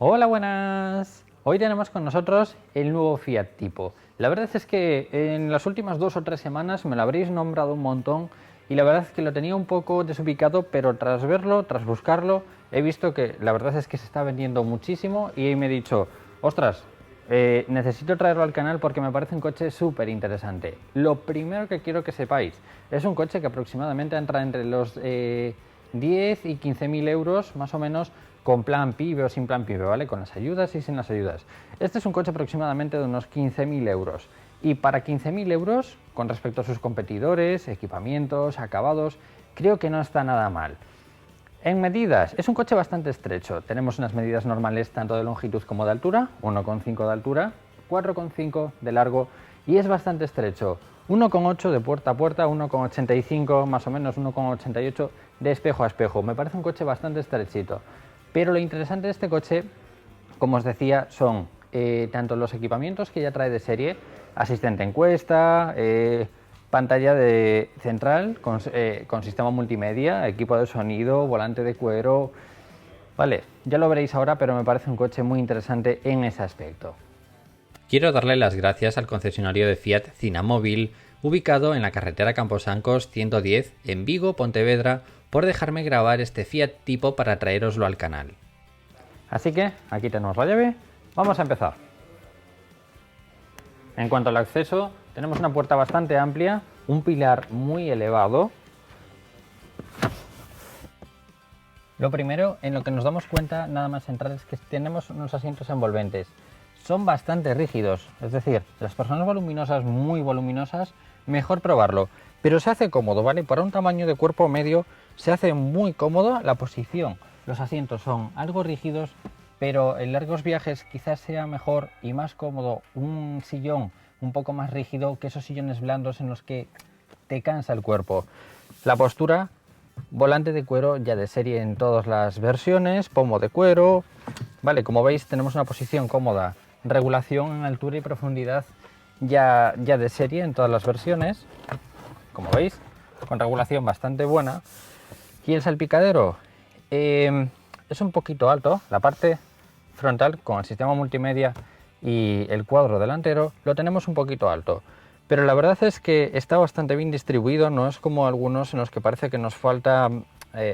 Hola, buenas. Hoy tenemos con nosotros el nuevo Fiat Tipo. La verdad es que en las últimas 2 o 3 semanas me lo habréis nombrado un montón y la verdad es que lo tenía un poco desubicado, pero tras verlo, tras buscarlo, he visto que la verdad es que se está vendiendo muchísimo y ahí me he dicho, ostras, necesito traerlo al canal porque me parece un coche súper interesante. Lo primero que quiero que sepáis, es un coche que aproximadamente entra entre los 10 y 15.000 euros más o menos, con plan PIB o sin plan PIB, ¿vale? Con las ayudas y sin las ayudas. Este es un coche aproximadamente de unos 15.000 euros. Y para 15.000 euros, con respecto a sus competidores, equipamientos, acabados, creo que no está nada mal. En medidas, es un coche bastante estrecho. Tenemos unas medidas normales tanto de longitud como de altura, 1,5 de altura, 4,5 de largo y es bastante estrecho. 1,8 de puerta a puerta, 1,85 más o menos, 1,88 de espejo a espejo. Me parece un coche bastante estrechito. Pero lo interesante de este coche, como os decía, son tanto los equipamientos que ya trae de serie, asistente encuesta, pantalla de central con sistema multimedia, equipo de sonido, volante de cuero. Vale, ya lo veréis ahora, pero me parece un coche muy interesante en ese aspecto. Quiero darle las gracias al concesionario de Fiat Cinamóvil, ubicado en la carretera Camposancos 110 en Vigo, Pontevedra, por dejarme grabar este Fiat Tipo para traeroslo al canal. Así que aquí tenemos la llave, vamos a empezar. En cuanto al acceso, tenemos una puerta bastante amplia, un pilar muy elevado. Lo primero en lo que nos damos cuenta nada más entrar es que tenemos unos asientos envolventes. Son bastante rígidos, es decir, las personas voluminosas, muy voluminosas, mejor probarlo. Pero se hace cómodo, ¿vale? Para un tamaño de cuerpo medio se hace muy cómodo la posición. Los asientos son algo rígidos, pero en largos viajes quizás sea mejor y más cómodo un sillón un poco más rígido que esos sillones blandos en los que te cansa el cuerpo. La postura, volante de cuero ya de serie en todas las versiones, pomo de cuero, vale, como veis tenemos una posición cómoda, regulación en altura y profundidad ya de serie en todas las versiones, como veis, con regulación bastante buena. Y el salpicadero es un poquito alto, la parte frontal con el sistema multimedia y el cuadro delantero lo tenemos un poquito alto, pero la verdad es que está bastante bien distribuido, no es como algunos en los que parece que nos falta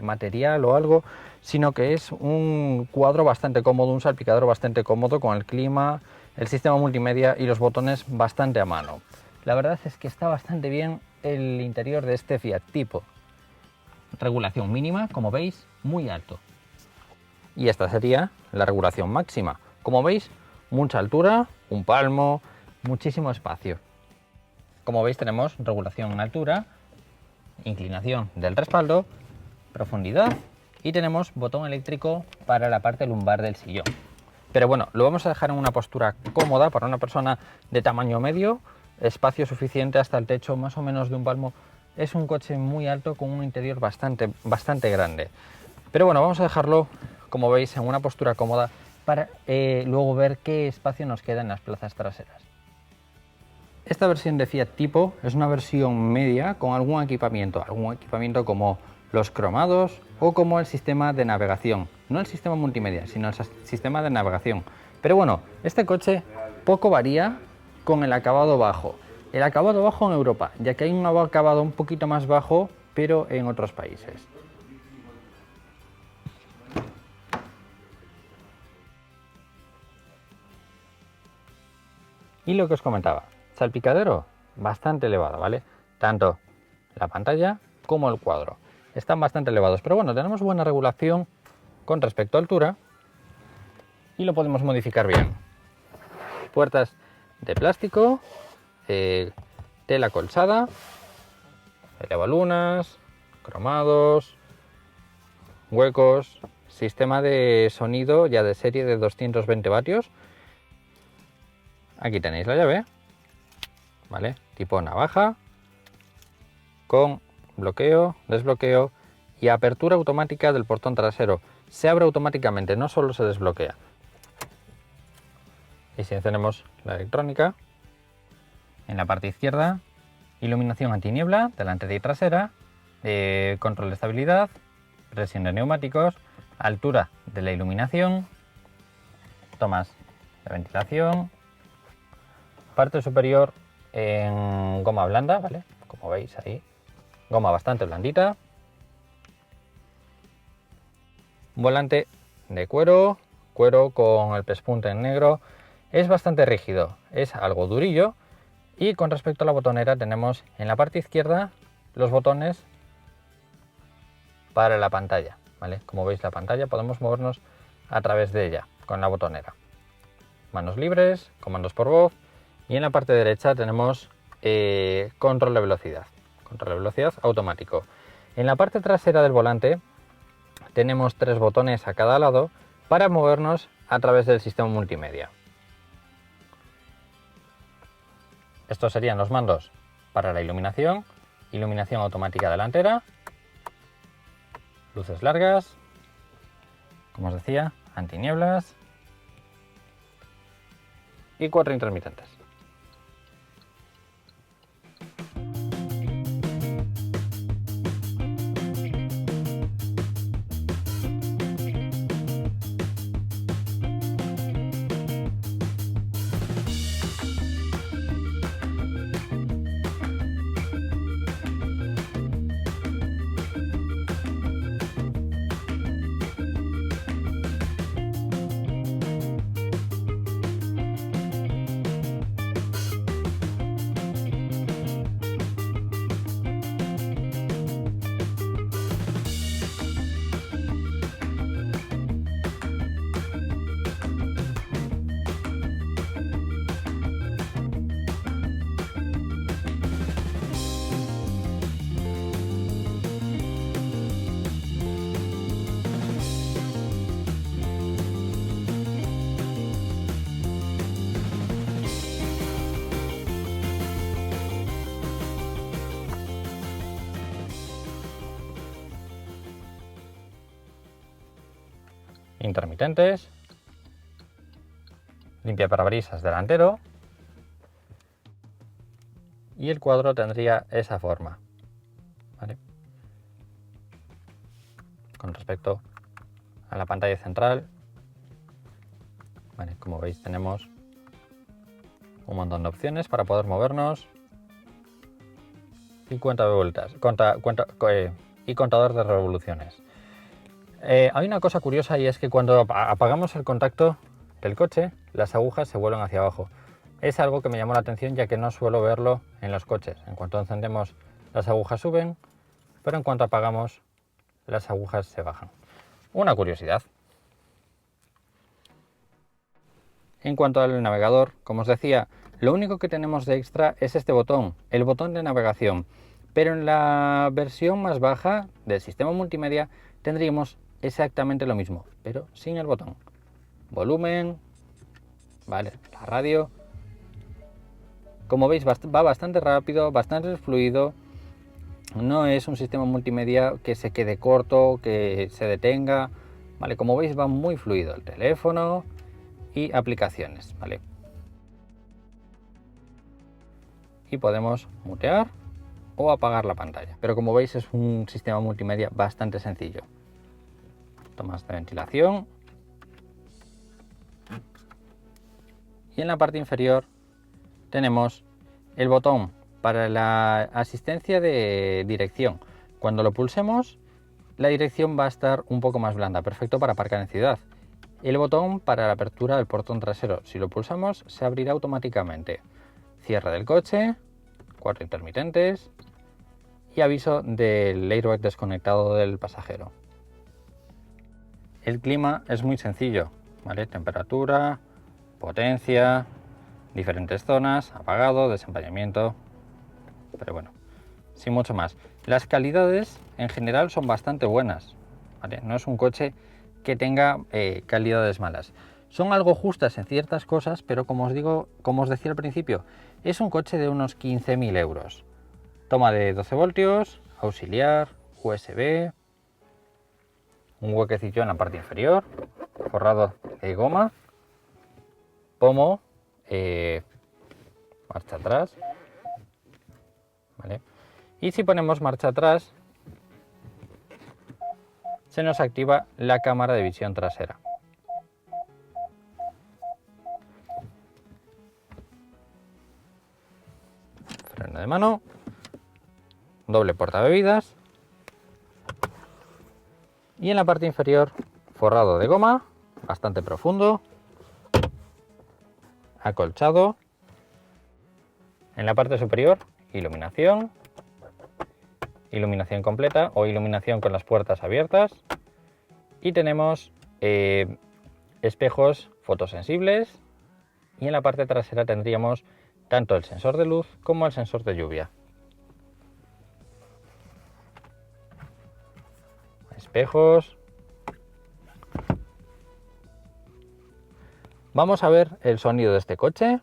material o algo, sino que es un cuadro bastante cómodo, un salpicadero bastante cómodo con el clima, el sistema multimedia y los botones bastante a mano. La verdad es que está bastante bien el interior de este Fiat Tipo. Regulación mínima, como veis, muy alto. Y esta sería la regulación máxima. Como veis, mucha altura, un palmo, muchísimo espacio. Como veis tenemos regulación en altura, inclinación del respaldo, profundidad y tenemos botón eléctrico para la parte lumbar del sillón. Pero bueno, lo vamos a dejar en una postura cómoda para una persona de tamaño medio, espacio suficiente hasta el techo, más o menos de un palmo. Es un coche muy alto con un interior bastante grande. Pero bueno, vamos a dejarlo, como veis, en una postura cómoda para luego ver qué espacio nos queda en las plazas traseras. Esta versión de Fiat Tipo es una versión media con algún equipamiento como los cromados o como el sistema de navegación. No el sistema multimedia, sino el sistema de navegación. Pero bueno, este coche poco varía con el acabado bajo. El acabado bajo en Europa, ya que hay un acabado un poquito más bajo, pero en otros países. Y lo que os comentaba, salpicadero bastante elevado, ¿vale? Tanto la pantalla como el cuadro. Están bastante elevados, pero bueno, tenemos buena regulación con respecto a altura y lo podemos modificar bien. Puertas de plástico, tela colchada, elevalunas, cromados, huecos, sistema de sonido ya de serie de 220 vatios. Aquí tenéis la llave, ¿vale? Tipo navaja, con bloqueo, desbloqueo y apertura automática del portón trasero. Se abre automáticamente, no solo se desbloquea. Y si encendemos la electrónica, en la parte izquierda, iluminación antiniebla delantera y trasera, control de estabilidad, presión de neumáticos, altura de la iluminación, tomas de ventilación, parte superior en goma blanda, ¿vale? Como veis ahí, goma bastante blandita. Volante de cuero, cuero con el pespunte en negro. Es bastante rígido, es algo durillo. Y con respecto a la botonera, tenemos en la parte izquierda los botones para la pantalla, ¿vale? Como veis, la pantalla podemos movernos a través de ella con la botonera. Manos libres, comandos por voz. Y en la parte derecha tenemos control de velocidad automático. En la parte trasera del volante tenemos 3 botones a cada lado para movernos a través del sistema multimedia. Estos serían los mandos para la iluminación, iluminación automática delantera, luces largas, como os decía, antinieblas y 4 intermitentes. Intermitentes, limpiaparabrisas delantero y el cuadro tendría esa forma, ¿vale? Con respecto a la pantalla central, ¿vale? Como veis, tenemos un montón de opciones para poder movernos y cuenta de vueltas y contador de revoluciones. Hay una cosa curiosa y es que cuando apagamos el contacto del coche, las agujas se vuelven hacia abajo. Es algo que me llamó la atención ya que no suelo verlo en los coches. En cuanto encendemos, las agujas suben, pero en cuanto apagamos, las agujas se bajan. Una curiosidad. En cuanto al navegador, como os decía, lo único que tenemos de extra es este botón, el botón de navegación. Pero en la versión más baja del sistema multimedia tendríamos exactamente lo mismo, pero sin el botón. Volumen, vale, la radio. Como veis, va bastante rápido, bastante fluido. No es un sistema multimedia que se quede corto, que se detenga. Vale, como veis, va muy fluido el teléfono y aplicaciones, vale. Y podemos mutear o apagar la pantalla. Pero como veis, es un sistema multimedia bastante sencillo. Tomas de ventilación y en la parte inferior tenemos el botón para la asistencia de dirección. Cuando lo pulsemos, la dirección va a estar un poco más blanda, perfecto para aparcar en ciudad. El botón para la apertura del portón trasero, si lo pulsamos se abrirá automáticamente. Cierre del coche, 4 intermitentes y aviso del airbag desconectado del pasajero. El clima es muy sencillo, ¿vale? Temperatura, potencia, diferentes zonas, apagado, desempañamiento, pero bueno, sin mucho más. Las calidades en general son bastante buenas, ¿vale? No es un coche que tenga calidades malas. Son algo justas en ciertas cosas, pero como os decía al principio, es un coche de unos 15.000 euros. Toma de 12 voltios, auxiliar, USB, un huequecillo en la parte inferior, forrado de goma, pomo, marcha atrás, ¿vale? Y si ponemos marcha atrás, se nos activa la cámara de visión trasera. de mano, doble portabebidas y en la parte inferior forrado de goma, bastante profundo, acolchado. En la parte superior, iluminación completa o iluminación con las puertas abiertas. Y tenemos espejos fotosensibles. Y en la parte trasera tendríamos tanto el sensor de luz como el sensor de lluvia. Espejos. Vamos a ver el sonido de este coche.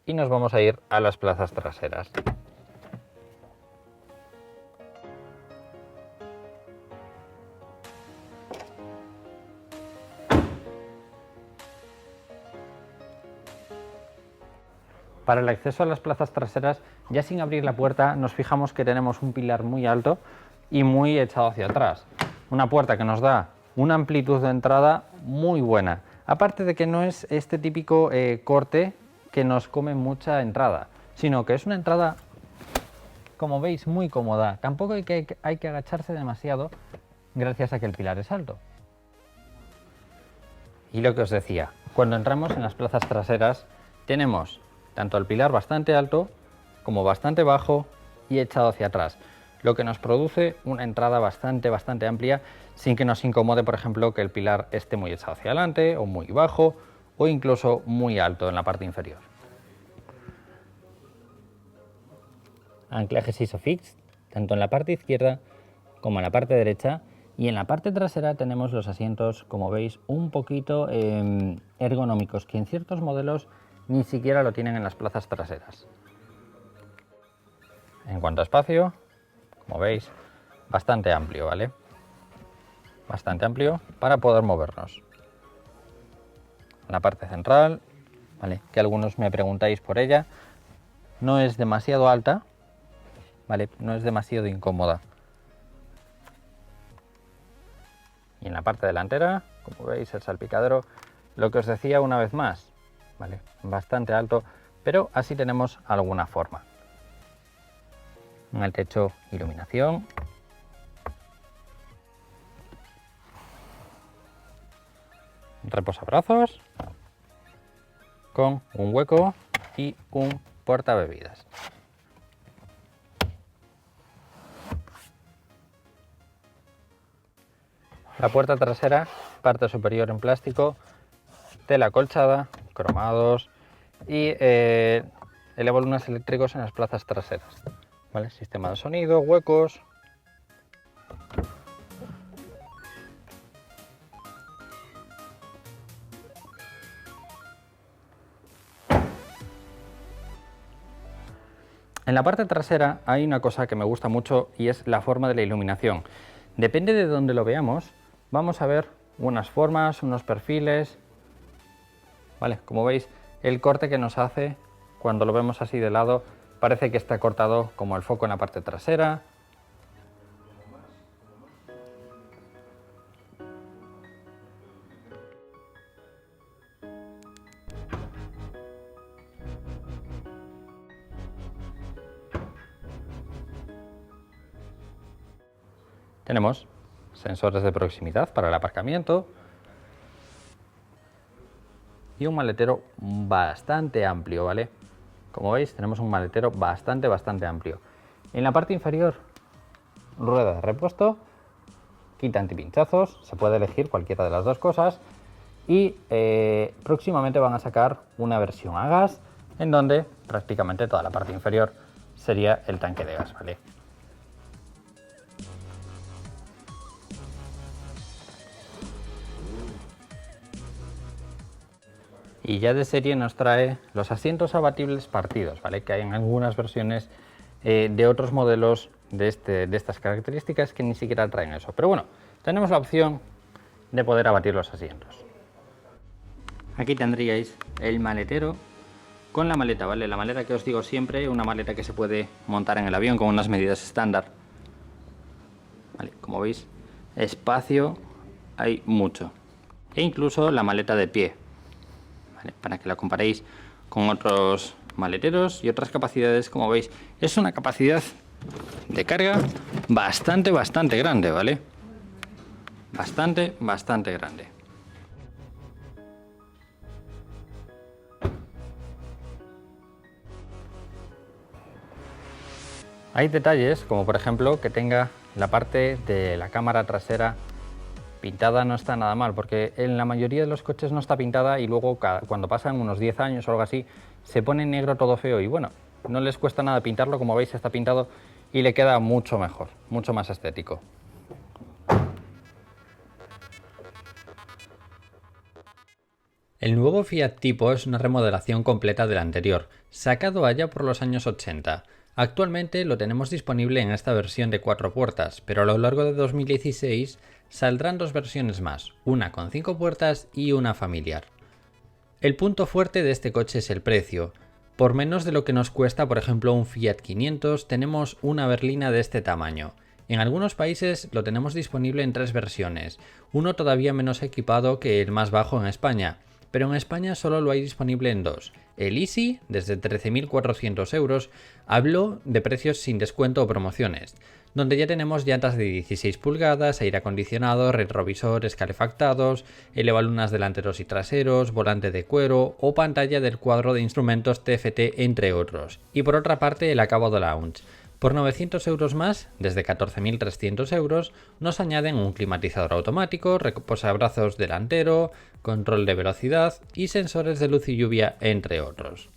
Y nos vamos a ir a las plazas traseras. Para el acceso a las plazas traseras, ya sin abrir la puerta, nos fijamos que tenemos un pilar muy alto y muy echado hacia atrás. Una puerta que nos da una amplitud de entrada muy buena. Aparte de que no es este típico corte que nos come mucha entrada, sino que es una entrada, como veis, muy cómoda. Tampoco hay que agacharse demasiado gracias a que el pilar es alto. Y lo que os decía, cuando entramos en las plazas traseras tenemos tanto el pilar bastante alto como bastante bajo y echado hacia atrás, lo que nos produce una entrada bastante amplia sin que nos incomode, por ejemplo, que el pilar esté muy echado hacia adelante o muy bajo o incluso muy alto en la parte inferior. Anclajes ISOFIX tanto en la parte izquierda como en la parte derecha, y en la parte trasera tenemos los asientos, como veis, un poquito ergonómicos, que en ciertos modelos ni siquiera lo tienen en las plazas traseras. En cuanto a espacio, como veis, bastante amplio, ¿vale? Bastante amplio para poder movernos. La parte central, ¿vale?, que algunos me preguntáis por ella, no es demasiado alta, ¿vale?, no es demasiado incómoda. Y en la parte delantera, como veis, el salpicadero, lo que os decía una vez más, ¿vale?, bastante alto, pero así tenemos alguna forma. En el techo, iluminación. Reposabrazos con un hueco y un portabebidas. La puerta trasera, parte superior en plástico, tela acolchada, cromados y elevalunas eléctricos en las plazas traseras, ¿vale? Sistema de sonido, huecos. En la parte trasera hay una cosa que me gusta mucho y es la forma de la iluminación. Depende de donde lo veamos, vamos a ver unas formas, unos perfiles, ¿vale? Como veis, el corte que nos hace cuando lo vemos así de lado parece que está cortado como el foco en la parte trasera. Tenemos sensores de proximidad para el aparcamiento y un maletero bastante amplio, ¿vale? Como veis, tenemos un maletero bastante amplio. En la parte inferior, rueda de repuesto, quita antipinchazos, se puede elegir cualquiera de las dos cosas, y próximamente van a sacar una versión a gas en donde prácticamente toda la parte inferior sería el tanque de gas, ¿vale? Y ya de serie nos trae los asientos abatibles partidos, ¿vale? Que hay en algunas versiones de otros modelos de estas características que ni siquiera traen eso. Pero bueno, tenemos la opción de poder abatir los asientos. Aquí tendríais el maletero con la maleta, ¿vale? La maleta que os digo siempre, una maleta que se puede montar en el avión con unas medidas estándar. ¿Vale? Como veis, espacio hay mucho. E incluso la maleta de pie, ¿vale? Para que la comparéis con otros maleteros y otras capacidades. Como veis, es una capacidad de carga bastante grande, ¿vale? Bastante grande. Hay detalles, como por ejemplo que tenga la parte de la cámara trasera pintada. No está nada mal, porque en la mayoría de los coches no está pintada y luego cuando pasan unos 10 años o algo así, se pone negro todo feo y bueno, no les cuesta nada pintarlo. Como veis, está pintado y le queda mucho mejor, mucho más estético. El nuevo Fiat Tipo es una remodelación completa del anterior, sacado allá por los años 80. Actualmente lo tenemos disponible en esta versión de 4 puertas, pero a lo largo de 2016 saldrán 2 versiones más, una con 5 puertas y una familiar. El punto fuerte de este coche es el precio. Por menos de lo que nos cuesta, por ejemplo, un Fiat 500, tenemos una berlina de este tamaño. En algunos países lo tenemos disponible en 3 versiones, uno todavía menos equipado que el más bajo en España, pero en España solo lo hay disponible en 2. El Easy, desde 13.400 euros, hablo de precios sin descuento o promociones, donde ya tenemos llantas de 16 pulgadas, aire acondicionado, retrovisores calefactados, elevalunas delanteros y traseros, volante de cuero o pantalla del cuadro de instrumentos TFT, entre otros. Y por otra parte, el acabado lounge. Por 900 euros más, desde 14.300 euros, nos añaden un climatizador automático, reposabrazos delantero, control de velocidad y sensores de luz y lluvia, entre otros.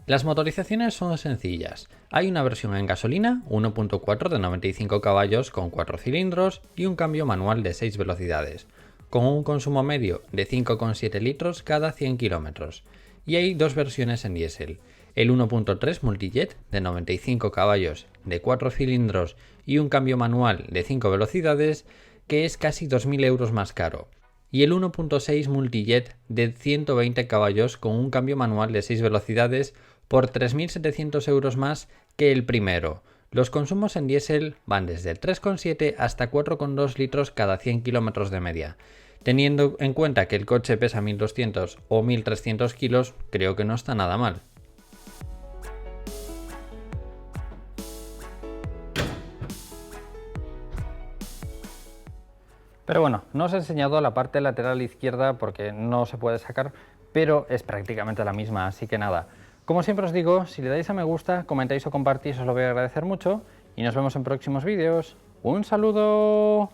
Las motorizaciones son sencillas. Hay una versión en gasolina, 1.4 de 95 caballos con 4 cilindros y un cambio manual de 6 velocidades, con un consumo medio de 5,7 litros cada 100 kilómetros. Y hay 2 versiones en diésel, el 1.3 Multijet de 95 caballos de 4 cilindros y un cambio manual de 5 velocidades, que es casi 2.000 euros más caro, y el 1.6 Multijet de 120 caballos con un cambio manual de 6 velocidades por 3.700 euros más que el primero. Los consumos en diésel van desde el 3,7 hasta 4,2 litros cada 100 kilómetros de media. Teniendo en cuenta que el coche pesa 1.200 o 1.300 kilos, creo que no está nada mal. Pero bueno, no os he enseñado la parte lateral izquierda porque no se puede sacar, pero es prácticamente la misma, así que nada. Como siempre os digo, si le dais a me gusta, comentáis o compartís, os lo voy a agradecer mucho y nos vemos en próximos vídeos. ¡Un saludo!